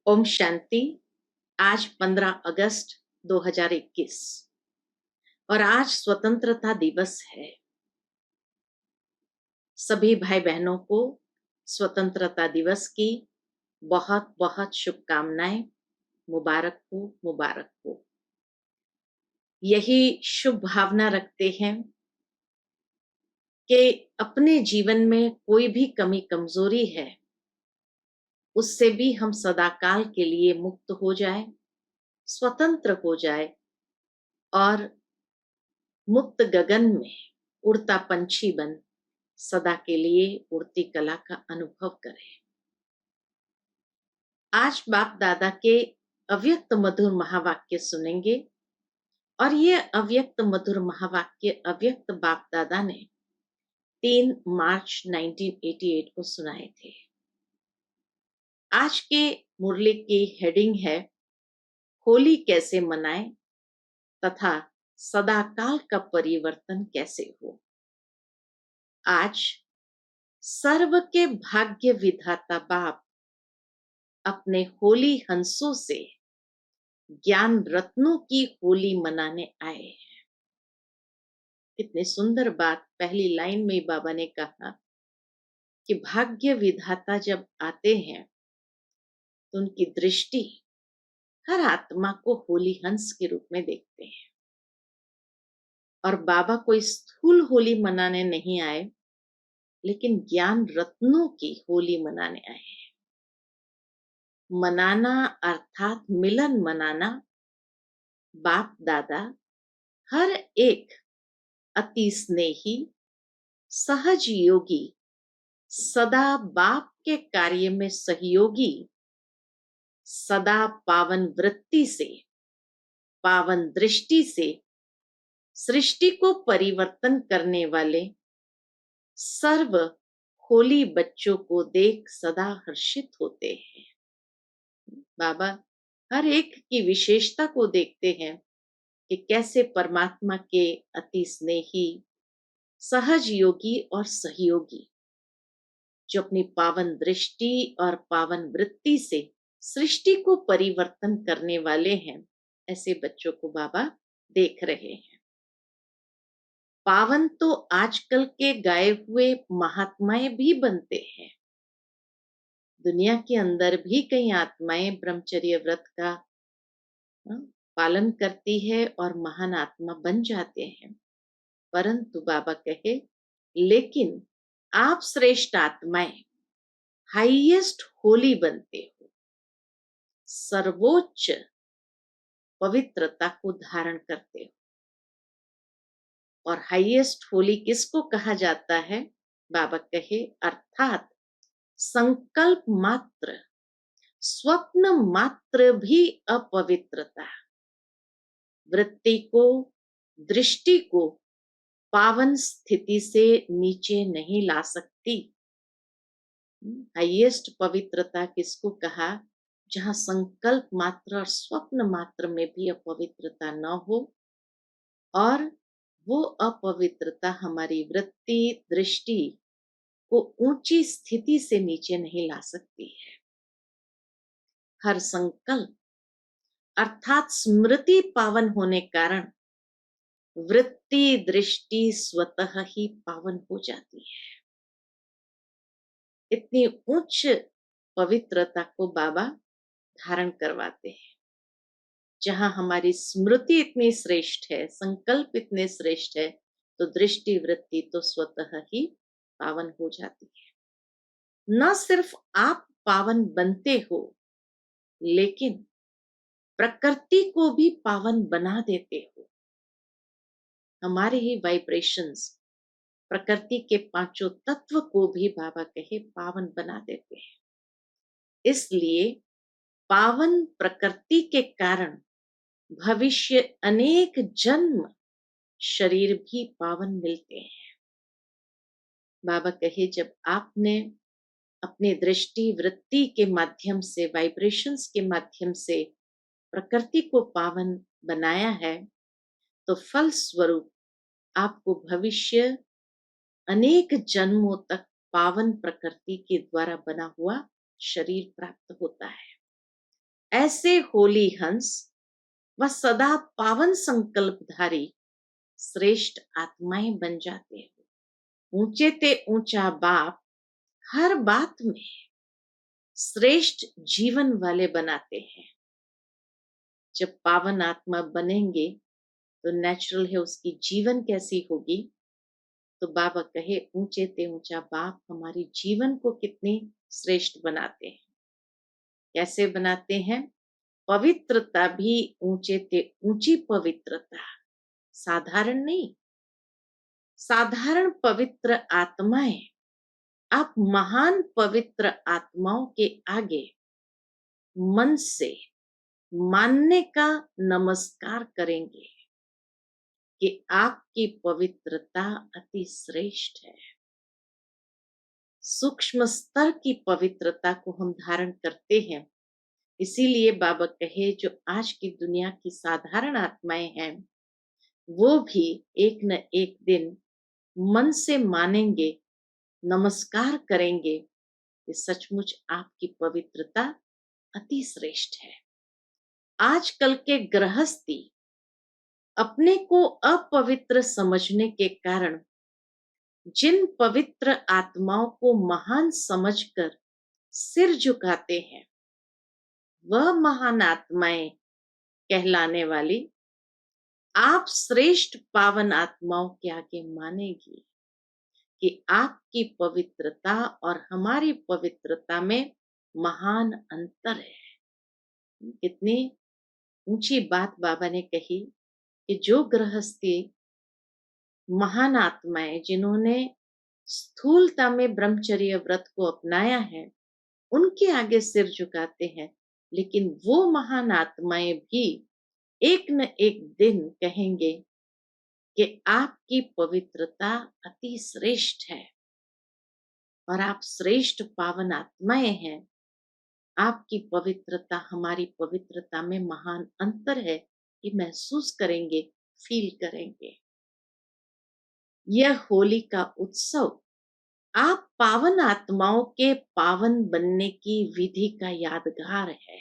ओम शांति। आज 15 अगस्त 2021 और आज स्वतंत्रता दिवस है। सभी भाई बहनों को स्वतंत्रता दिवस की बहुत बहुत शुभकामनाएं। मुबारक हो, मुबारक हो। यही शुभ भावना रखते हैं कि अपने जीवन में कोई भी कमी कमजोरी है, उससे भी हम सदाकाल के लिए मुक्त हो जाए, स्वतंत्र हो जाए और मुक्त गगन में उड़ता पंछी बन सदा के लिए उड़ती कला का अनुभव करें। आज बाप दादा के अव्यक्त मधुर महावाक्य सुनेंगे और ये अव्यक्त मधुर महावाक्य अव्यक्त बाप दादा ने 3 मार्च 1988 को सुनाए थे। आज के मुरली की हेडिंग है होली कैसे मनाएं तथा सदाकाल का परिवर्तन कैसे हो। आज सर्व के भाग्य विधाता बाप अपने होली हंसों से ज्ञान रत्नों की होली मनाने आए हैं। कितनी सुंदर बात। पहली लाइन में बाबा ने कहा कि भाग्य विधाता जब आते हैं तो उनकी दृष्टि हर आत्मा को होली हंस के रूप में देखते हैं। और बाबा कोई स्थूल होली मनाने नहीं आए, लेकिन ज्ञान रत्नों की होली मनाने आए हैं। मनाना अर्थात मिलन मनाना। बाप दादा हर एक अति स्नेही सहज योगी, सदा बाप के कार्य में सहयोगी, सदा पावन वृत्ति से, पावन दृष्टि से सृष्टि को परिवर्तन करने वाले सर्व होली बच्चों को देख सदा हर्षित होते हैं। बाबा हर एक की विशेषता को देखते हैं कि कैसे परमात्मा के अति स्नेही, सहज योगी और सहयोगी जो अपनी पावन दृष्टि और पावन वृत्ति से सृष्टि को परिवर्तन करने वाले हैं, ऐसे बच्चों को बाबा देख रहे हैं। पावन तो आजकल के गाए हुए महात्माएं भी बनते हैं। दुनिया के अंदर भी कई आत्माएं ब्रह्मचर्य व्रत का पालन करती है और महान आत्मा बन जाते हैं। परंतु बाबा कहे, लेकिन आप श्रेष्ठ आत्माएं हाईएस्ट होली बनते हो, सर्वोच्च पवित्रता को धारण करते हो। और हाईएस्ट होली किसको कहा जाता है? बाबा कहे, अर्थात संकल्प मात्र, स्वप्न मात्र भी अपवित्रता वृत्ति को, दृष्टि को पावन स्थिति से नीचे नहीं ला सकती। हाईएस्ट पवित्रता किसको कहा? जहां संकल्प मात्र और स्वप्न मात्र में भी अपवित्रता न हो, और वो अपवित्रता हमारी वृत्ति, दृष्टि को ऊंची स्थिति से नीचे नहीं ला सकती है। हर संकल्प अर्थात स्मृति पावन होने कारण वृत्ति, दृष्टि स्वतः ही पावन हो जाती है। इतनी उच्च पवित्रता को बाबा धारण करवाते हैं। जहां हमारी स्मृति इतनी श्रेष्ठ है, संकल्प इतने श्रेष्ठ है, तो दृष्टि, वृत्ति तो स्वतः ही पावन हो जाती है। न सिर्फ आप पावन बनते हो, लेकिन प्रकृति को भी पावन बना देते हो। हमारे ही वाइब्रेशंस प्रकृति के पांचों तत्व को भी बाबा कहे पावन बना देते हैं। इसलिए पावन प्रकृति के कारण भविष्य अनेक जन्म शरीर भी पावन मिलते हैं। बाबा कहे, जब आपने अपनी दृष्टि, वृत्ति के माध्यम से, वाइब्रेशंस के माध्यम से प्रकृति को पावन बनाया है, तो फल स्वरूप आपको भविष्य अनेक जन्मों तक पावन प्रकृति के द्वारा बना हुआ शरीर प्राप्त होता है। ऐसे होली हंस व सदा पावन संकल्पधारी श्रेष्ठ आत्माएं बन जाते हो। ऊंचे ते ऊंचा बाप हर बात में श्रेष्ठ जीवन वाले बनाते हैं। जब पावन आत्मा बनेंगे तो नेचुरल है उसकी जीवन कैसी होगी। तो बाबा कहे ऊंचे ते ऊंचा बाप हमारी जीवन को कितनी श्रेष्ठ बनाते हैं। कैसे बनाते हैं? पवित्रता भी ऊंचे ते ऊंची पवित्रता, साधारण नहीं। साधारण पवित्र आत्माएं आप महान पवित्र आत्माओं के आगे मन से मानने का नमस्कार करेंगे कि आपकी पवित्रता अति श्रेष्ठ है। सूक्ष्म स्तर की पवित्रता को हम धारण करते हैं। इसीलिए बाबा कहे जो आज की दुनिया की साधारण आत्माएं हैं वो भी एक न एक दिन मन से मानेंगे, नमस्कार करेंगे कि सचमुच आपकी पवित्रता अति श्रेष्ठ है। आजकल के गृहस्थी अपने को अपवित्र समझने के कारण जिन पवित्र आत्माओं को महान समझकर सिर झुकाते हैं वह महान आत्माएं कहलाने वाली आप श्रेष्ठ पावन आत्माओं के आगे मानेगी कि आपकी पवित्रता और हमारी पवित्रता में महान अंतर है। कितनी ऊंची बात बाबा ने कही कि जो गृहस्थी महान आत्माएं जिन्होंने स्थूलता में ब्रह्मचर्य व्रत को अपनाया है उनके आगे सिर झुकाते हैं, लेकिन वो महान आत्माएं भी एक न एक दिन कहेंगे कि आपकी पवित्रता अति श्रेष्ठ है और आप श्रेष्ठ पावन आत्माएं हैं। आपकी पवित्रता हमारी पवित्रता में महान अंतर है, ये महसूस करेंगे, फील करेंगे। यह होली का उत्सव आप पावन आत्माओं के पावन बनने की विधि का यादगार है।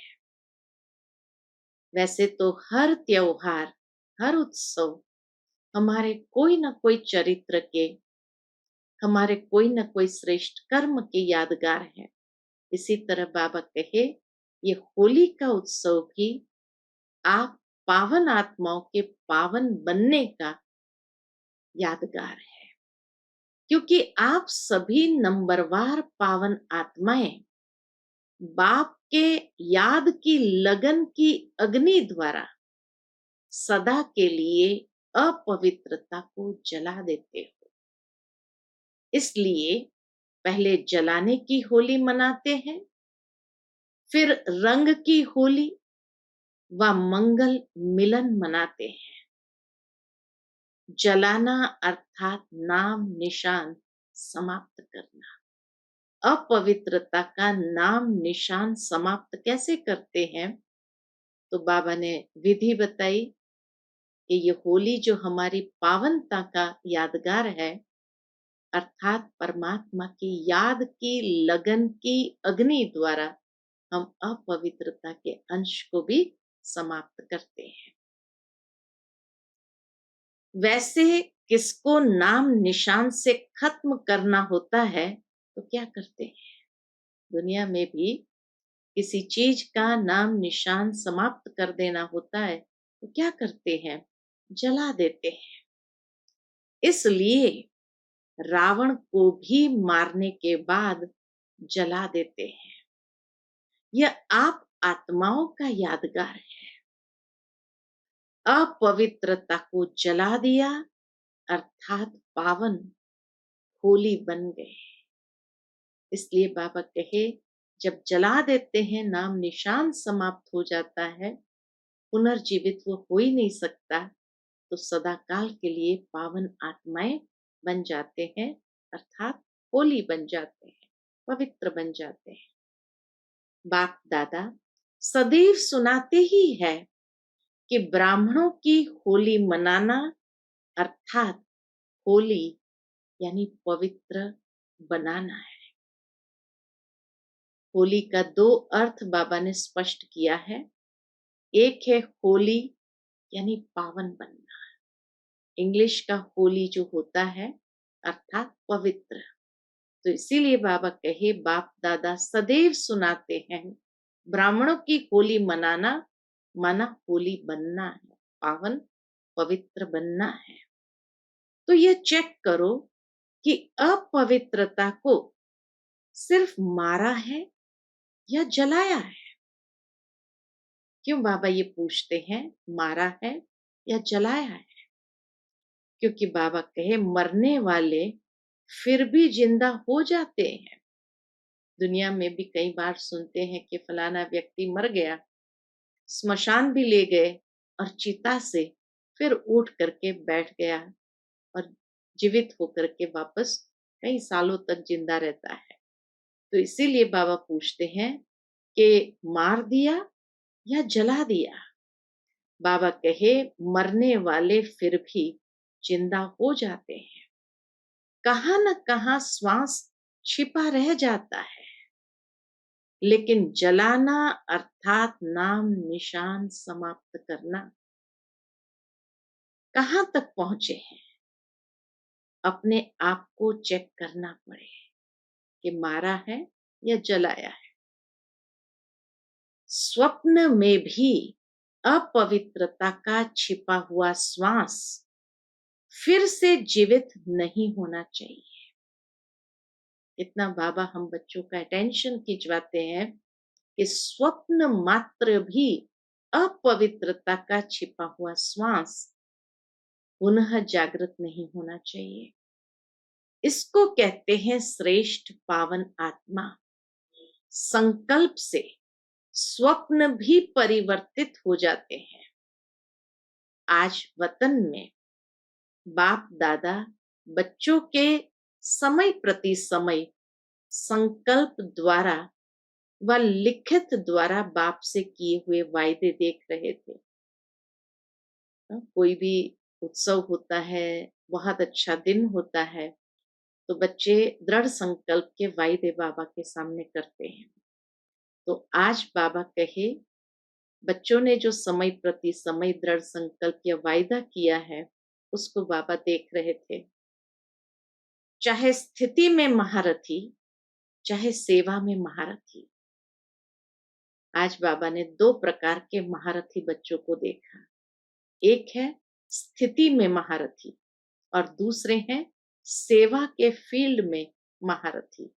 वैसे तो हर त्योहार, हर उत्सव हमारे कोई न कोई चरित्र के, हमारे कोई न कोई श्रेष्ठ कर्म के यादगार है। इसी तरह बाबा कहे ये होली का उत्सव भी आप पावन आत्माओं के पावन बनने का यादगार है, क्योंकि आप सभी नंबरवार पावन आत्माएं बाप के याद की लगन की अग्नि द्वारा सदा के लिए अपवित्रता को जला देते हो। इसलिए पहले जलाने की होली मनाते हैं, फिर रंग की होली व मंगल मिलन मनाते हैं। जलाना अर्थात नाम निशान समाप्त करना। अपवित्रता का नाम निशान समाप्त कैसे करते हैं? तो बाबा ने विधि बताई कि ये होली जो हमारी पावनता का यादगार है, अर्थात परमात्मा की याद की लगन की अग्नि द्वारा हम अपवित्रता के अंश को भी समाप्त करते हैं। वैसे किसको नाम निशान से खत्म करना होता है तो क्या करते हैं? दुनिया में भी किसी चीज का नाम निशान समाप्त कर देना होता है तो क्या करते हैं? जला देते हैं। इसलिए रावण को भी मारने के बाद जला देते हैं। यह आप आत्माओं का यादगार है। अपवित्रता को जला दिया अर्थात पावन होली बन गए। इसलिए बाबा कहे जब जला देते हैं नाम निशान समाप्त हो जाता है, पुनर्जीवित वो हो ही नहीं सकता, तो सदा काल के लिए पावन आत्माएं बन जाते हैं, अर्थात होली बन जाते हैं, पवित्र बन जाते हैं। बाप दादा सदैव सुनाते ही है कि ब्राह्मणों की होली मनाना अर्थात होली यानी पवित्र बनाना है। होली का दो अर्थ बाबा ने स्पष्ट किया है। एक है होली यानी पावन बनना। इंग्लिश का होली जो होता है अर्थात पवित्र। तो इसीलिए बाबा कहे बाप दादा सदैव सुनाते हैं, ब्राह्मणों की होली मनाना माना होली बनना है, पावन पवित्र बनना है। तो ये चेक करो कि अपवित्रता को सिर्फ मारा है या जलाया है। क्यों बाबा ये पूछते हैं मारा है या जलाया है? क्योंकि बाबा कहे मरने वाले फिर भी जिंदा हो जाते हैं। दुनिया में भी कई बार सुनते हैं कि फलाना व्यक्ति मर गया, स्मशान भी ले गए और चिता से फिर उठ करके बैठ गया और जीवित होकर के वापस कई सालों तक जिंदा रहता है। तो इसीलिए बाबा पूछते हैं कि मार दिया या जला दिया? बाबा कहे मरने वाले फिर भी जिंदा हो जाते हैं, कहां न कहां श्वास छिपा रह जाता है, लेकिन जलाना अर्थात नाम निशान समाप्त करना कहां तक पहुंचे हैं? अपने आप को चेक करना पड़े कि मारा है या जलाया है। स्वप्न में भी अपवित्रता का छिपा हुआ श्वास फिर से जीवित नहीं होना चाहिए। इतना बाबा हम बच्चों का अटेंशन खिंचवाते हैं कि स्वप्न मात्र भी अपवित्रता का छिपा हुआ श्वास पुनः जागृत नहीं होना चाहिए। इसको कहते हैं श्रेष्ठ पावन आत्मा। संकल्प से स्वप्न भी परिवर्तित हो जाते हैं। आज वतन में बाप दादा बच्चों के समय प्रति समय संकल्प द्वारा व लिखित द्वारा बाप से किए हुए वायदे देख रहे थे। कोई भी उत्सव होता है, बहुत अच्छा दिन होता है, तो बच्चे दृढ़ संकल्प के वायदे बाबा के सामने करते हैं। तो आज बाबा कहे बच्चों ने जो समय प्रति समय दृढ़ संकल्प या वायदा किया है उसको बाबा देख रहे थे। चाहे स्थिति में महारथी, चाहे सेवा में महारथी। आज बाबा ने दो प्रकार के महारथी बच्चों को देखा। एक है स्थिति में महारथी और दूसरे हैं सेवा के फील्ड में महारथी।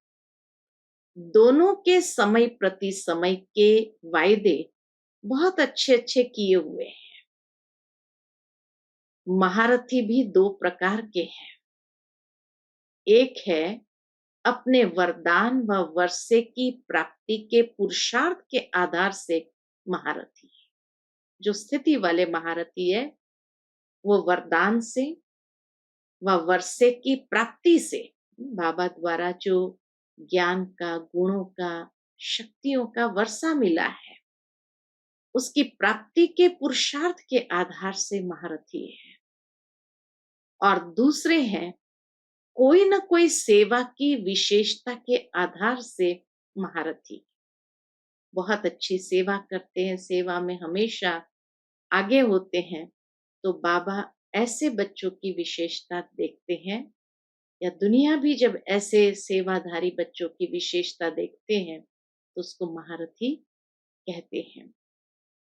दोनों के समय प्रति समय के वायदे बहुत अच्छे अच्छे किए हुए हैं। महारथी भी दो प्रकार के हैं। एक है अपने वरदान व वर्षे की प्राप्ति के पुरुषार्थ के आधार से महारथी। जो स्थिति वाले महारथी है वो वरदान से व वर्षे की प्राप्ति से, बाबा द्वारा जो ज्ञान का, गुणों का, शक्तियों का वर्षा मिला है उसकी प्राप्ति के पुरुषार्थ के आधार से महारथी है। और दूसरे हैं कोई न कोई सेवा की विशेषता के आधार से महारथी। बहुत अच्छी सेवा करते हैं, सेवा में हमेशा आगे होते हैं, तो बाबा ऐसे बच्चों की विशेषता देखते हैं, या दुनिया भी जब ऐसे सेवाधारी बच्चों की विशेषता देखते हैं तो उसको महारथी कहते हैं।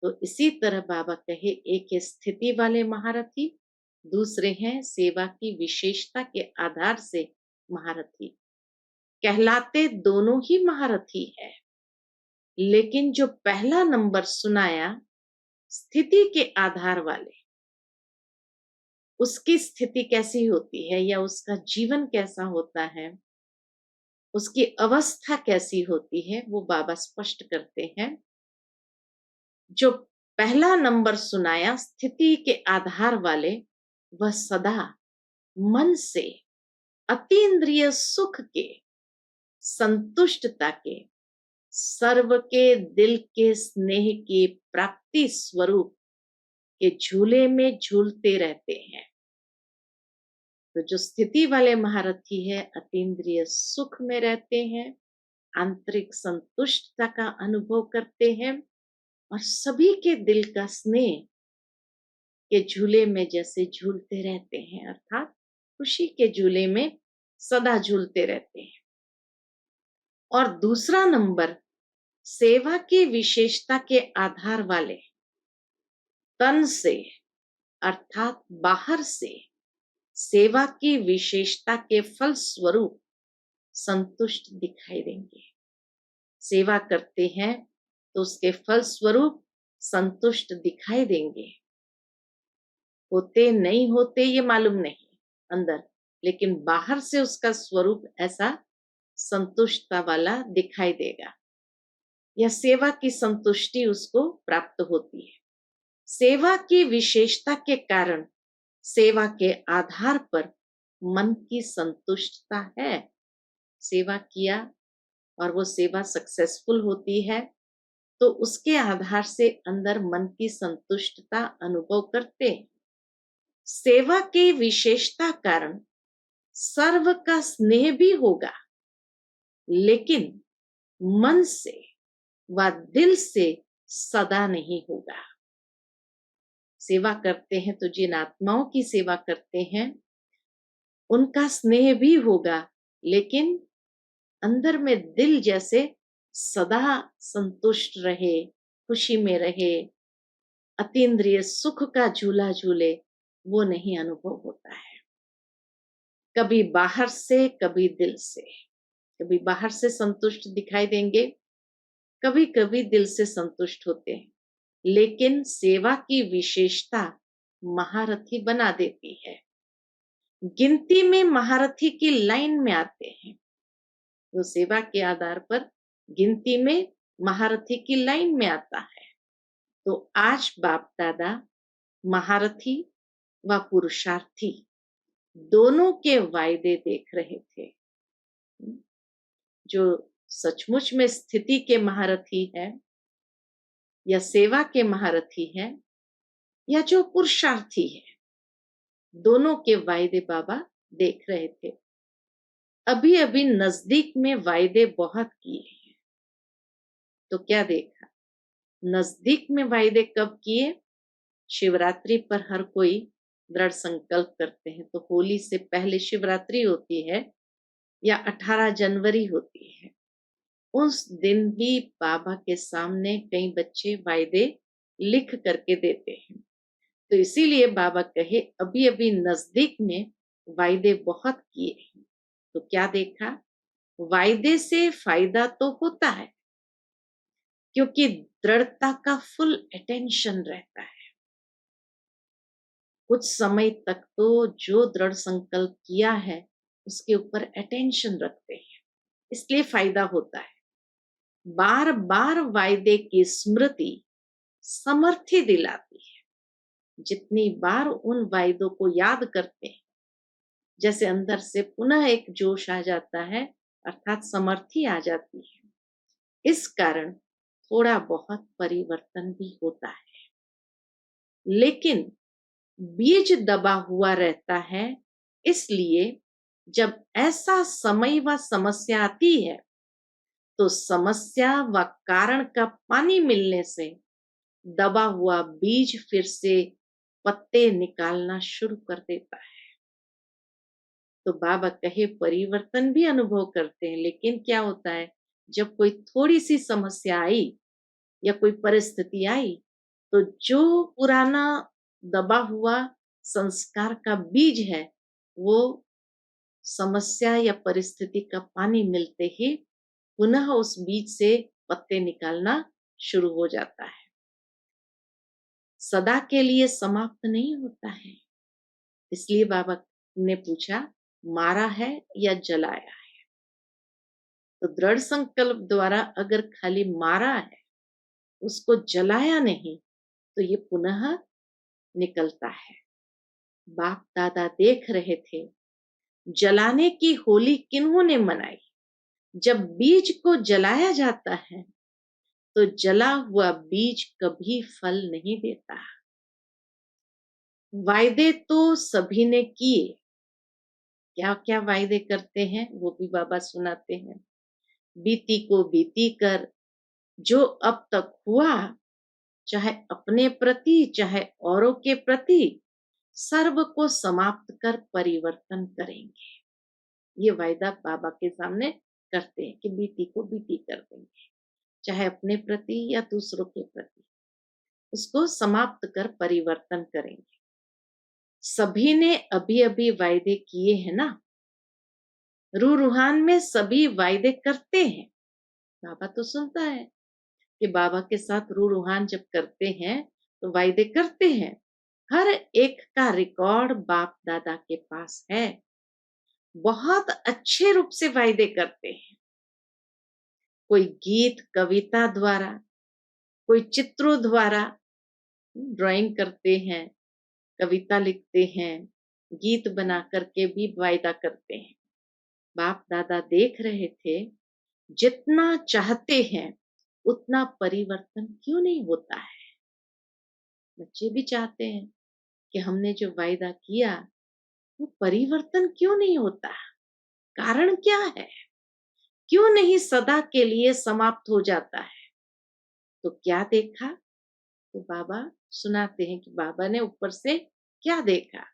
तो इसी तरह बाबा कहे एक है स्थिति वाले महारथी, दूसरे हैं सेवा की विशेषता के आधार से महारथी। कहलाते दोनों ही महारथी है, लेकिन जो पहला नंबर सुनाया स्थिति के आधार वाले, उसकी स्थिति कैसी होती है या उसका जीवन कैसा होता है, उसकी अवस्था कैसी होती है, वो बाबा स्पष्ट करते हैं। जो पहला नंबर सुनाया स्थिति के आधार वाले, वह सदा मन से अतीन्द्रिय सुख के, संतुष्टता के, सर्व के दिल के स्नेह की प्राप्ति स्वरूप के झूले में झूलते रहते हैं। तो जो स्थिति वाले महारथी है अतीन्द्रिय सुख में रहते हैं, आंतरिक संतुष्टता का अनुभव करते हैं और सभी के दिल का स्नेह के झूले में जैसे झूलते रहते हैं, अर्थात खुशी के झूले में सदा झूलते रहते हैं। और दूसरा नंबर, सेवा की विशेषता के आधार वाले तन से अर्थात बाहर से सेवा की विशेषता के फल स्वरूप संतुष्ट दिखाई देंगे। सेवा करते हैं तो उसके फल स्वरूप संतुष्ट दिखाई देंगे। होते नहीं होते ये मालूम नहीं अंदर, लेकिन बाहर से उसका स्वरूप ऐसा संतुष्टता वाला दिखाई देगा, या सेवा की संतुष्टि उसको प्राप्त होती है। सेवा की विशेषता के कारण सेवा के आधार पर मन की संतुष्टता है। सेवा किया और वो सेवा सक्सेसफुल होती है तो उसके आधार से अंदर मन की संतुष्टता अनुभव करते हैं। सेवा की विशेषता कारण सर्व का स्नेह भी होगा, लेकिन मन से व दिल से सदा नहीं होगा। सेवा करते हैं तो जिन आत्माओं की सेवा करते हैं उनका स्नेह भी होगा, लेकिन अंदर में दिल जैसे सदा संतुष्ट रहे, खुशी में रहे, अतीन्द्रिय सुख का झूला झूले, वो नहीं अनुभव होता है। कभी बाहर से कभी दिल से, कभी बाहर से संतुष्ट दिखाई देंगे, कभी कभी दिल से संतुष्ट होते हैं, लेकिन सेवा की विशेषता महारथी बना देती है। गिनती में महारथी की लाइन में आते हैं, वो सेवा के आधार पर गिनती में महारथी की लाइन में आता है। तो आज बाप दादा महारथी व पुरुषार्थी दोनों के वायदे देख रहे थे। जो सचमुच में स्थिति के महारथी है या सेवा के महारथी है या जो पुरुषार्थी है, दोनों के वायदे बाबा देख रहे थे। अभी अभी नजदीक में वायदे बहुत किए हैं, तो क्या देखा? नजदीक में वायदे कब किए? शिवरात्रि पर हर कोई दृढ़ संकल्प करते हैं, तो होली से पहले शिवरात्रि होती है या 18 जनवरी होती है, उस दिन भी बाबा के सामने कई बच्चे वायदे लिख करके देते हैं। तो इसीलिए बाबा कहे अभी अभी नजदीक में वायदे बहुत किए हैं। तो क्या देखा? वायदे से फायदा तो होता है, क्योंकि दृढ़ता का फुल अटेंशन रहता है। कुछ समय तक तो जो दृढ़ संकल्प किया है उसके ऊपर अटेंशन रखते हैं, इसलिए फायदा होता है। बार बार वायदे की स्मृति समर्थी दिलाती है। जितनी बार उन वायदों को याद करते हैं, जैसे अंदर से पुनः एक जोश आ जाता है, अर्थात समर्थी आ जाती है। इस कारण थोड़ा बहुत परिवर्तन भी होता है, लेकिन बीज दबा हुआ रहता है। इसलिए जब ऐसा समय व समस्या आती है तो समस्या व कारण का पानी मिलने से दबा हुआ बीज फिर से पत्ते निकालना शुरू कर देता है। तो बाबा कहे परिवर्तन भी अनुभव करते हैं, लेकिन क्या होता है, जब कोई थोड़ी सी समस्या आई या कोई परिस्थिति आई तो जो पुराना दबा हुआ संस्कार का बीज है वो समस्या या परिस्थिति का पानी मिलते ही पुनः उस बीज से पत्ते निकालना शुरू हो जाता है। सदा के लिए समाप्त नहीं होता है। इसलिए बाबा ने पूछा मारा है या जलाया है? तो दृढ़ संकल्प द्वारा अगर खाली मारा है, उसको जलाया नहीं, तो ये पुनः निकलता है। बाप दादा देख रहे थे जलाने की होली किन्होंने मनाई। जब बीज को जलाया जाता है तो जला हुआ बीज कभी फल नहीं देता। वायदे तो सभी ने किए, क्या क्या वायदे करते हैं वो भी बाबा सुनाते हैं। बीती को बीती कर, जो अब तक हुआ, चाहे अपने प्रति चाहे औरों के प्रति, सर्व को समाप्त कर परिवर्तन करेंगे। ये वायदा बाबा के सामने करते हैं कि बीती को बीती कर देंगे, चाहे अपने प्रति या दूसरों के प्रति, उसको समाप्त कर परिवर्तन करेंगे। सभी ने अभी अभी वायदे किए हैं ना, रूह रूहान में सभी वायदे करते हैं। बाबा तो सुनता है कि बाबा के साथ रूह रूहान जब करते हैं तो वायदे करते हैं। हर एक का रिकॉर्ड बाप दादा के पास है, बहुत अच्छे रूप से वायदे करते हैं। कोई गीत कविता द्वारा, कोई चित्रों द्वारा ड्राइंग करते हैं, कविता लिखते हैं, गीत बना करके भी वायदा करते हैं। बाप दादा देख रहे थे, जितना चाहते हैं उतना परिवर्तन क्यों नहीं होता है। बच्चे भी चाहते हैं कि हमने जो वायदा किया वो परिवर्तन क्यों नहीं होता, कारण क्या है, क्यों नहीं सदा के लिए समाप्त हो जाता है। तो क्या देखा, तो बाबा सुनाते हैं कि बाबा ने ऊपर से क्या देखा।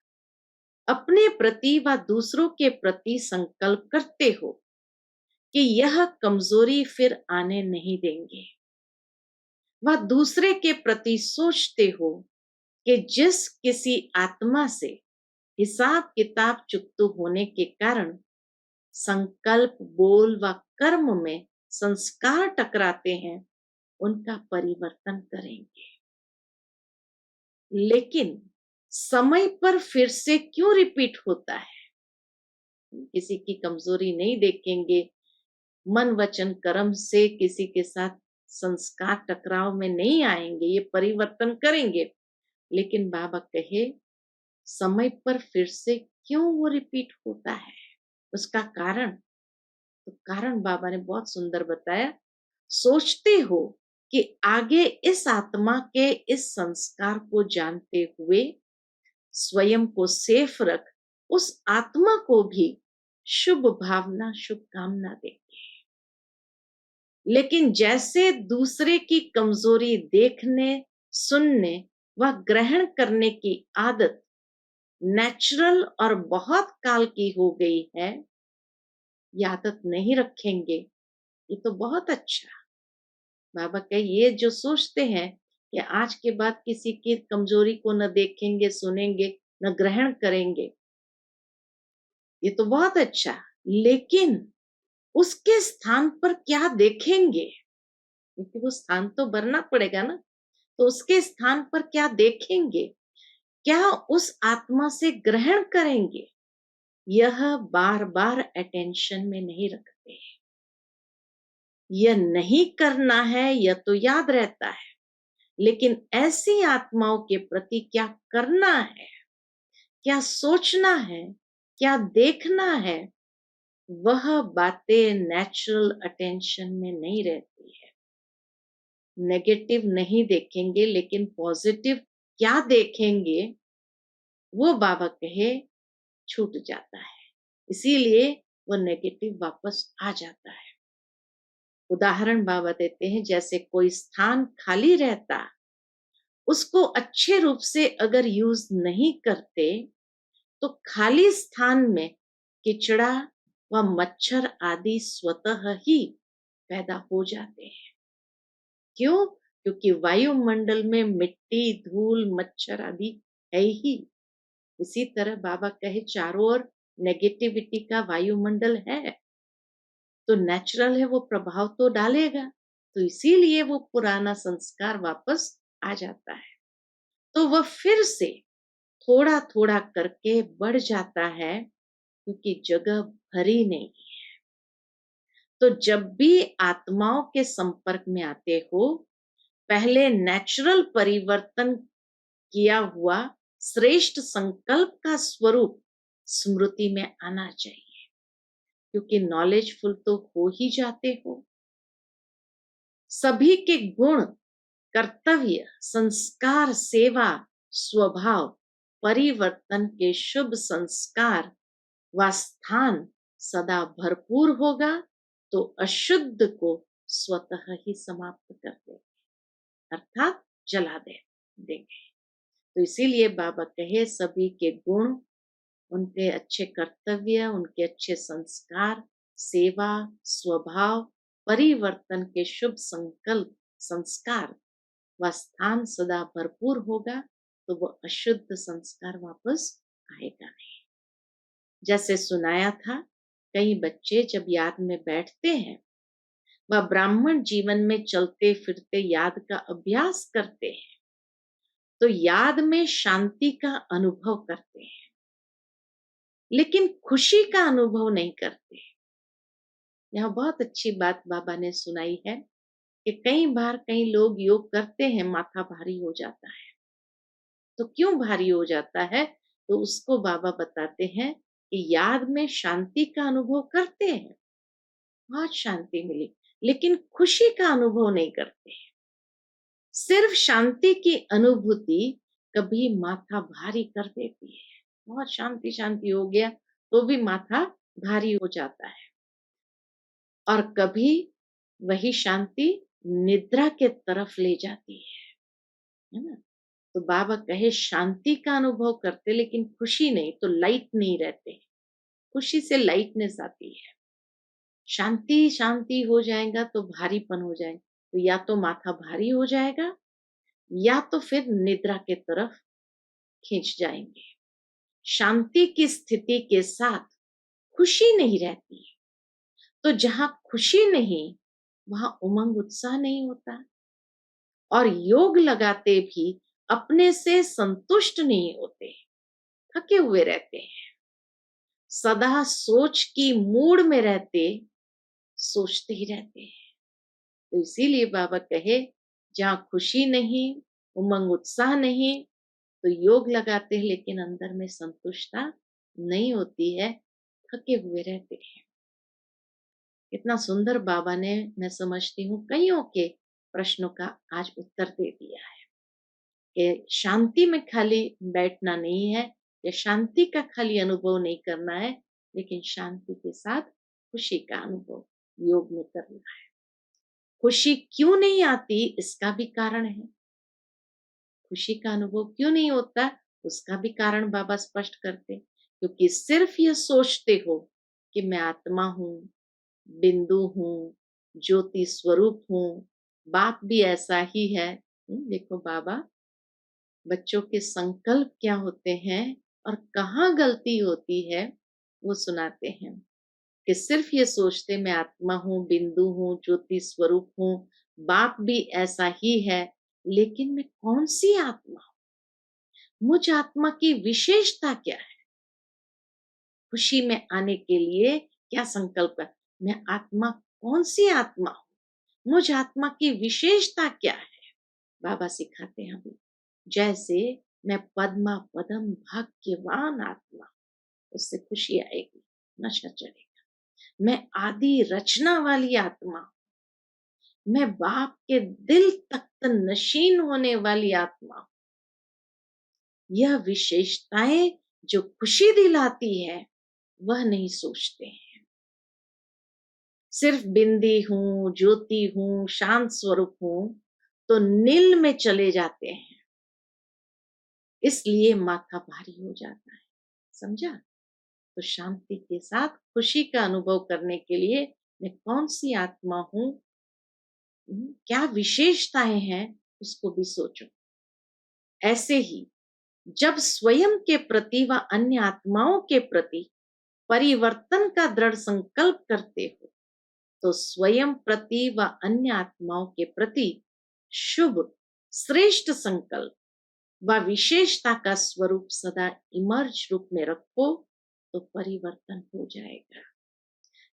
अपने प्रति व दूसरों के प्रति संकल्प करते हो कि यह कमजोरी फिर आने नहीं देंगे। वह दूसरे के प्रति सोचते हो कि जिस किसी आत्मा से हिसाब किताब चुकता होने के कारण संकल्प बोल व कर्म में संस्कार टकराते हैं, उनका परिवर्तन करेंगे। लेकिन समय पर फिर से क्यों रिपीट होता है। किसी की कमजोरी नहीं देखेंगे, मन वचन कर्म से किसी के साथ संस्कार टकराव में नहीं आएंगे, ये परिवर्तन करेंगे। लेकिन बाबा कहे समय पर फिर से क्यों वो रिपीट होता है, उसका कारण, तो कारण बाबा ने बहुत सुंदर बताया। सोचते हो कि आगे इस आत्मा के इस संस्कार को जानते हुए स्वयं को सेफ रख उस आत्मा को भी शुभ भावना शुभकामना देंगे। लेकिन जैसे दूसरे की कमजोरी देखने सुनने व ग्रहण करने की आदत नेचुरल और बहुत काल की हो गई है, ये आदत नहीं रखेंगे, ये तो बहुत अच्छा। बाबा कहे ये जो सोचते हैं कि आज के बाद किसी की कमजोरी को न देखेंगे सुनेंगे न ग्रहण करेंगे, ये तो बहुत अच्छा। लेकिन उसके स्थान पर क्या देखेंगे, क्योंकि वो स्थान तो भरना पड़ेगा ना, तो उसके स्थान पर क्या देखेंगे, क्या उस आत्मा से ग्रहण करेंगे, यह बार बार अटेंशन में नहीं रखते। यह नहीं करना है यह तो याद रहता है, लेकिन ऐसी आत्माओं के प्रति क्या करना है, क्या सोचना है, क्या देखना है, वह बातें नेचुरल अटेंशन में नहीं रहती है। नेगेटिव नहीं देखेंगे, लेकिन पॉजिटिव क्या देखेंगे, वो बाबा कहे छूट जाता है, इसीलिए वो नेगेटिव वापस आ जाता है। उदाहरण बाबा देते हैं, जैसे कोई स्थान खाली रहता, उसको अच्छे रूप से अगर यूज नहीं करते तो खाली स्थान में किचड़ा व मच्छर आदि स्वतः ही पैदा हो जाते हैं। क्यों, क्योंकि वायुमंडल में मिट्टी धूल मच्छर आदि है ही। इसी तरह बाबा कहे चारों ओर नेगेटिविटी का वायुमंडल है, तो नेचुरल है वो प्रभाव तो डालेगा, तो इसीलिए वो पुराना संस्कार वापस आ जाता है। तो वह फिर से थोड़ा थोड़ा करके बढ़ जाता है, क्योंकि जगह भरी नहीं है। तो जब भी आत्माओं के संपर्क में आते हो, पहले नेचुरल परिवर्तन किया हुआ श्रेष्ठ संकल्प का स्वरूप स्मृति में आना चाहिए, क्योंकि नॉलेजफुल तो हो ही जाते हो। सभी के गुण कर्तव्य संस्कार सेवा स्वभाव परिवर्तन के शुभ संस्कार व स्थान सदा भरपूर होगा तो अशुद्ध को स्वतः ही समाप्त कर देंगे, अर्थात जला देंगे। तो इसीलिए बाबा कहे सभी के गुण, उनके अच्छे कर्तव्य, उनके अच्छे संस्कार, सेवा, स्वभाव, परिवर्तन के शुभ संकल्प, संस्कार व स्थान सदा भरपूर होगा तो वो अशुद्ध संस्कार वापस आएगा नहीं। जैसे सुनाया था, कई बच्चे जब याद में बैठते हैं वह ब्राह्मण जीवन में चलते फिरते याद का अभ्यास करते हैं तो याद में शांति का अनुभव करते हैं, लेकिन खुशी का अनुभव नहीं करते। यह बहुत अच्छी बात बाबा ने सुनाई है कि कई बार कई लोग योग करते हैं, माथा भारी हो जाता है। तो क्यों भारी हो जाता है? तो उसको बाबा बताते हैं कि याद में शांति का अनुभव करते हैं, बहुत शांति मिली, लेकिन खुशी का अनुभव नहीं करते। सिर्फ शांति की अनुभूति कभी माथा भारी कर देती है। बहुत शांति शांति हो गया तो भी माथा भारी हो जाता है, और कभी वही शांति निद्रा के तरफ ले जाती है ना। तो बाबा कहे शांति का अनुभव करते लेकिन खुशी नहीं, तो लाइट नहीं रहते। खुशी से लाइटनेस आती है, शांति शांति हो जाएगा तो भारीपन हो जाएगा, तो या तो माथा भारी हो जाएगा या तो फिर निद्रा के तरफ खींच जाएंगे। शांति की स्थिति के साथ खुशी नहीं रहती, तो जहां खुशी नहीं वहां उमंग उत्साह नहीं होता, और योग लगाते भी अपने से संतुष्ट नहीं होते, थके हुए रहते हैं, सदा सोच की मूड में रहते, सोचते ही रहते हैं। तो इसीलिए बाबा कहे जहां खुशी नहीं, उमंग उत्साह नहीं, तो योग लगाते हैं लेकिन अंदर में संतुष्टता नहीं होती है, थके हुए रहते हैं। इतना सुंदर बाबा ने, मैं समझती हूँ, कईयों के प्रश्नों का आज उत्तर दे दिया है कि शांति में खाली बैठना नहीं है या शांति का खाली अनुभव नहीं करना है, लेकिन शांति के साथ खुशी का अनुभव योग में करना है। खुशी क्यों नहीं आती इसका भी कारण है, खुशी का अनुभव क्यों नहीं होता उसका भी कारण बाबा स्पष्ट करते, क्योंकि सिर्फ ये सोचते हो कि मैं आत्मा हूँ, बिंदु हूँ, ज्योति स्वरूप हूँ, बाप भी ऐसा ही है। देखो बाबा बच्चों के संकल्प क्या होते हैं और कहाँ गलती होती है वो सुनाते हैं कि सिर्फ ये सोचते मैं आत्मा हूँ, बिंदु हूँ, ज्योति स्वरूप हूँ, बाप भी ऐसा ही है, लेकिन मैं कौन सी आत्मा हूँ, मुझ आत्मा की विशेषता क्या है, खुशी में आने के लिए क्या संकल्प है, मैं आत्मा कौन सी आत्मा हूँ, मुझ आत्मा की विशेषता क्या है। बाबा सिखाते हैं अभी, जैसे मैं पद्मा पदम भाग्यवान आत्मा, उससे खुशी आएगी, नशा चढ़ेगा। मैं आदि रचना वाली आत्मा, मैं बाप के दिल तख्त नशीन होने वाली आत्मा। यह विशेषताएं जो खुशी दिलाती है वह नहीं सोचते हैं, सिर्फ बिंदी हूं, ज्योति हूं, शांत स्वरूप हूं, तो नील में चले जाते हैं, इसलिए माथा भारी हो जाता है। समझा? तो शांति के साथ खुशी का अनुभव करने के लिए मैं कौन सी आत्मा हूं, क्या विशेषताएं हैं, उसको भी सोचो। ऐसे ही जब स्वयं के प्रति व अन्य आत्माओं के प्रति परिवर्तन का दृढ़ संकल्प करते हो तो स्वयं प्रति व अन्य आत्माओं के प्रति शुभ श्रेष्ठ संकल्प व विशेषता का स्वरूप सदा इमर्ज रूप में रखो तो परिवर्तन हो जाएगा।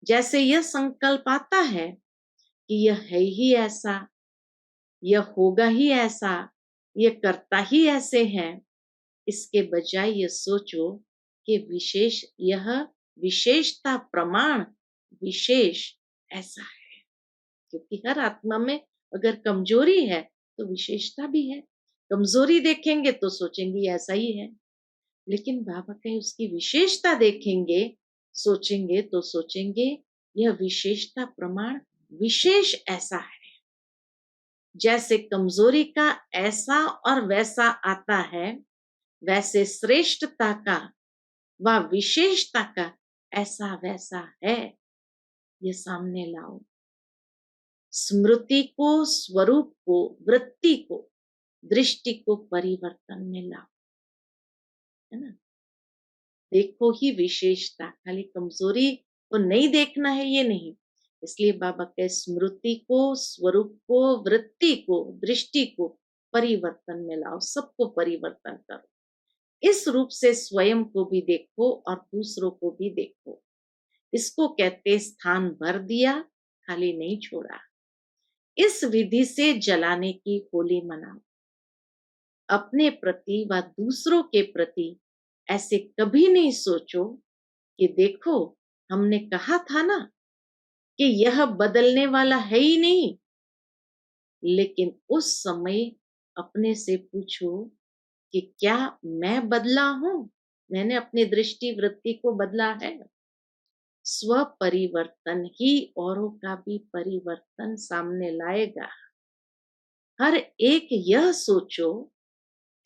जैसे यह संकल्प आता है कि यह है ही ऐसा, यह होगा ही ऐसा, यह करता ही ऐसे है, इसके बजाय यह सोचो कि यह विशेषता प्रमाण विशेष ऐसा है, क्योंकि हर आत्मा में अगर कमजोरी है तो विशेषता भी है। कमजोरी देखेंगे तो सोचेंगे ऐसा ही है, लेकिन बाबा कहे उसकी विशेषता देखेंगे, सोचेंगे तो सोचेंगे यह विशेषता प्रमाण विशेष ऐसा है, जैसे कमजोरी का ऐसा और वैसा आता है, वैसे श्रेष्ठता का व विशेषता का ऐसा वैसा है। ये सामने लाओ। स्मृति को, स्वरूप को, वृत्ति को, दृष्टि को परिवर्तन में लाओ, है ना। देखो ही विशेषता, खाली कमजोरी को नहीं देखना है, ये नहीं। इसलिए बाबा के स्मृति को, स्वरूप को, वृत्ति को, दृष्टि को परिवर्तन में लाओ, सबको परिवर्तन करो। इस रूप से स्वयं को भी देखो और दूसरों को भी देखो। इसको कहते स्थान भर दिया, खाली नहीं छोड़ा। इस विधि से जलाने की होली मनाओ। अपने प्रति व दूसरों के प्रति ऐसे कभी नहीं सोचो कि देखो, हमने कहा था ना कि यह बदलने वाला है ही नहीं। लेकिन उस समय अपने से पूछो कि क्या मैं बदला हूं? मैंने अपनी दृष्टि वृत्ति को बदला है? स्व परिवर्तन ही औरों का भी परिवर्तन सामने लाएगा। हर एक यह सोचो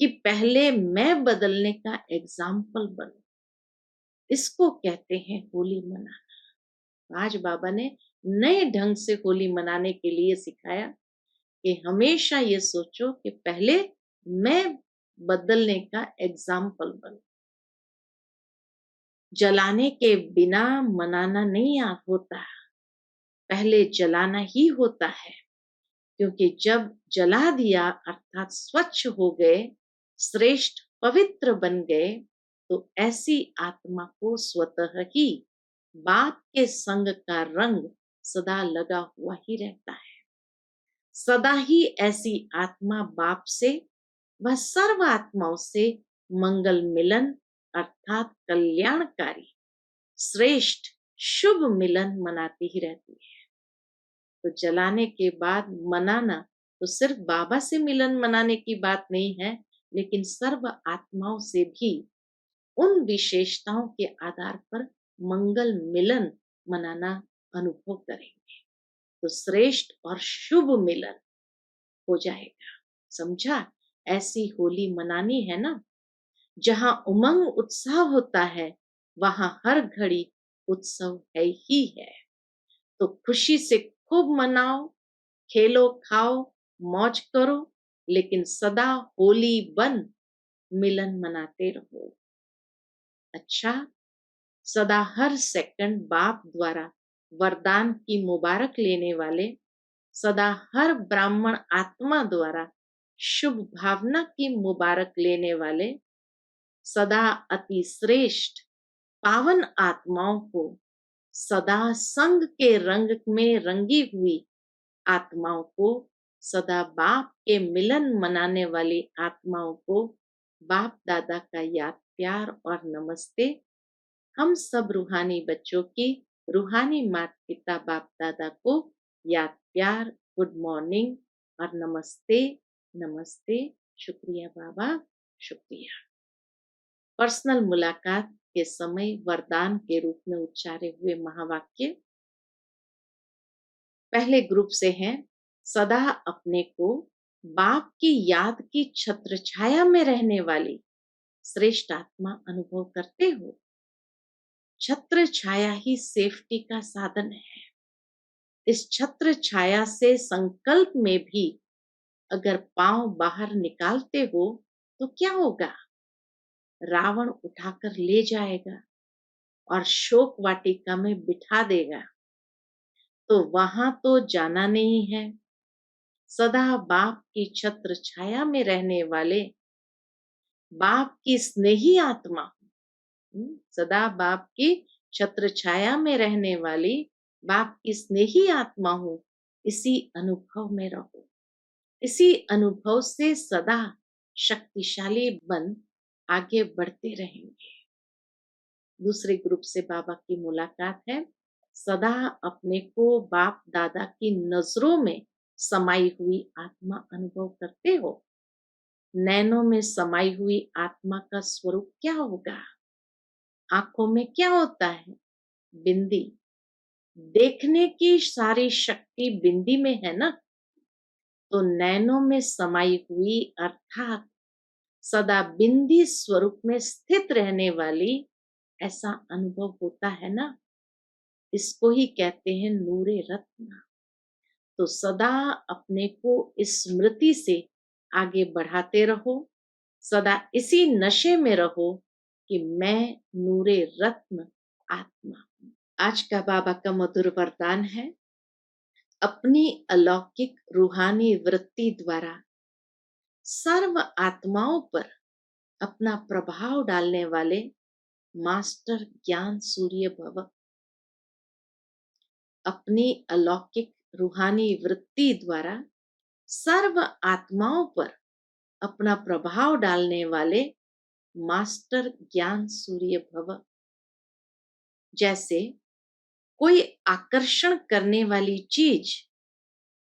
कि पहले मैं बदलने का एग्जाम्पल बनो। इसको कहते हैं होली मनाना। आज बाबा ने नए ढंग से होली मनाने के लिए सिखाया कि हमेशा ये सोचो कि पहले मैं बदलने का एग्जाम्पल बनो। जलाने के बिना मनाना नहीं होता, पहले जलाना ही होता है। क्योंकि जब जला दिया अर्थात स्वच्छ हो गए, श्रेष्ठ पवित्र बन गए, तो ऐसी आत्मा को स्वतः ही बाप के संग का रंग सदा लगा हुआ ही रहता है। सदा ही ऐसी आत्मा बाप से व सर्व आत्माओं से मंगल मिलन अर्थात कल्याणकारी श्रेष्ठ शुभ मिलन मनाती ही रहती है। तो जलाने के बाद मनाना तो सिर्फ बाबा से मिलन मनाने की बात नहीं है, लेकिन सर्व आत्माओं से भी उन विशेषताओं के आधार पर मंगल मिलन मनाना अनुभव करेंगे, तो श्रेष्ठ और शुभ मिलन हो जाएगा। समझा? ऐसी होली मनानी है ना, जहां उमंग उत्साह होता है, वहां हर घड़ी उत्सव है ही है। तो खुशी से खूब मनाओ, खेलो, खाओ, मौज करो, लेकिन सदा होली बन मिलन मनाते रहो। अच्छा, सदा हर सेकंड बाप द्वारा वरदान की मुबारक लेने वाले, सदा हर ब्राह्मण आत्मा द्वारा शुभ भावना की मुबारक लेने वाले, सदा अति श्रेष्ठ पावन आत्माओं को, सदा संग के रंग में रंगी हुई आत्माओं को, सदा बाप के मिलन मनाने वाली आत्माओं को बाप दादा का याद प्यार और नमस्ते। हम सब रूहानी बच्चों की रूहानी माता पिता बाप दादा को याद प्यार, गुड मॉर्निंग और नमस्ते। नमस्ते, शुक्रिया बाबा, शुक्रिया। पर्सनल मुलाकात के समय वरदान के रूप में उच्चारे हुए महावाक्य पहले ग्रुप से हैं। सदा अपने को बाप की याद की छत्र छाया में रहने वाली श्रेष्ठ आत्मा अनुभव करते हो। छत्र छाया ही सेफ्टी का साधन है। इस छत्र छाया से संकल्प में भी अगर पांव बाहर निकालते हो तो क्या होगा? रावण उठाकर ले जाएगा और शोक वाटिका में बिठा देगा। तो वहां तो जाना नहीं है। सदा बाप की छत्र छाया में रहने वाले बाप की स्नेही आत्मा, सदा बाप की छत्र छाया में रहने वाली बाप की स्नेही आत्मा हूं। इसी अनुभव में रहो। इसी अनुभव से सदा शक्तिशाली बन आगे बढ़ते रहेंगे। दूसरे ग्रुप से बाबा की मुलाकात है। सदा अपने को बाप दादा की नजरों में समाई हुई आत्मा अनुभव करते हो। नैनों में समाई हुई आत्मा का स्वरूप क्या होगा? आंखों में क्या होता है? बिंदी। देखने की सारी शक्ति बिंदी में है ना, तो नैनों में समाई हुई अर्थात सदा बिंदी स्वरूप में स्थित रहने वाली ऐसा अनुभव होता है ना, इसको ही कहते हैं नूरे रत्न। तो सदा अपने को इस स्मृति से आगे बढ़ाते रहो, सदा इसी नशे में रहो कि मैं नूरे रत्न आत्मा हूं। आज का बाबा का मधुर वरदान है, अपनी अलौकिक रूहानी वृत्ति द्वारा सर्व आत्माओं पर अपना प्रभाव डालने वाले मास्टर ज्ञान सूर्य भव। अपनी अलौकिक रूहानी वृत्ति द्वारा सर्व आत्माओं पर अपना प्रभाव डालने वाले मास्टर ज्ञान सूर्य भव। जैसे कोई आकर्षण करने वाली चीज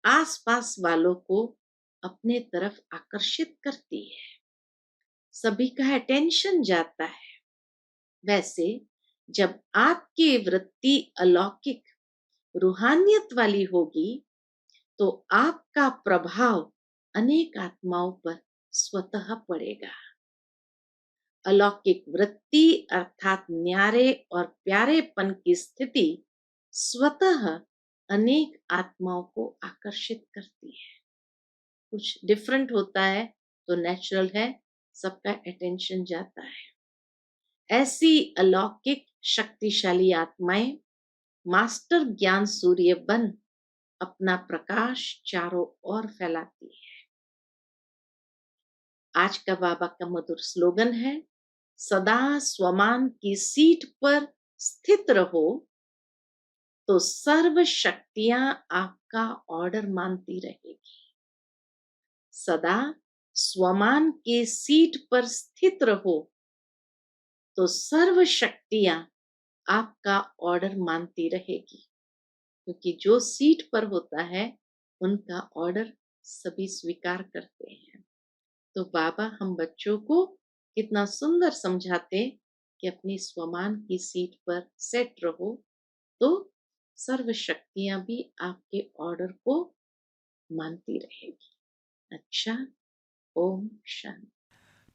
आसपास वालों को अपने तरफ आकर्षित करती है, सभी का अटेंशन जाता है, वैसे जब आपकी वृत्ति अलौकिक रूहानियत वाली होगी तो आपका प्रभाव अनेक आत्माओं पर स्वतः पड़ेगा। अलौकिक वृत्ति अर्थात न्यारे और प्यारेपन की स्थिति स्वतः अनेक आत्माओं को आकर्षित करती है। कुछ डिफरेंट होता है तो नेचुरल है, सबका अटेंशन जाता है। ऐसी अलौकिक शक्तिशाली आत्माएं मास्टर ज्ञान सूर्य बन अपना प्रकाश चारों ओर फैलाती है। आज का बाबा का मधुर स्लोगन है, सदा स्वमान की सीट पर स्थित रहो तो सर्व शक्तियां आपका ऑर्डर मानती रहेगी। सदा स्वमान की सीट पर स्थित रहो तो सर्व शक्तियां आपका ऑर्डर मानती रहेगी, क्योंकि जो सीट पर होता है उनका ऑर्डर सभी स्वीकार करते हैं। तो बाबा हम बच्चों को कितना सुंदर समझाते कि अपनी स्वमान की सीट पर सेट रहो तो सर्व शक्तियां भी आपके ऑर्डर को मानती रहेगी। अच्छा, Om Shanti.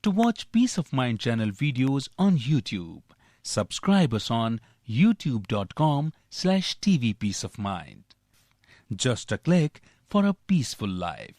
To watch Peace of Mind channel videos on YouTube, subscribe us on youtube.com/TV Peace of Mind. Just a click for a peaceful life.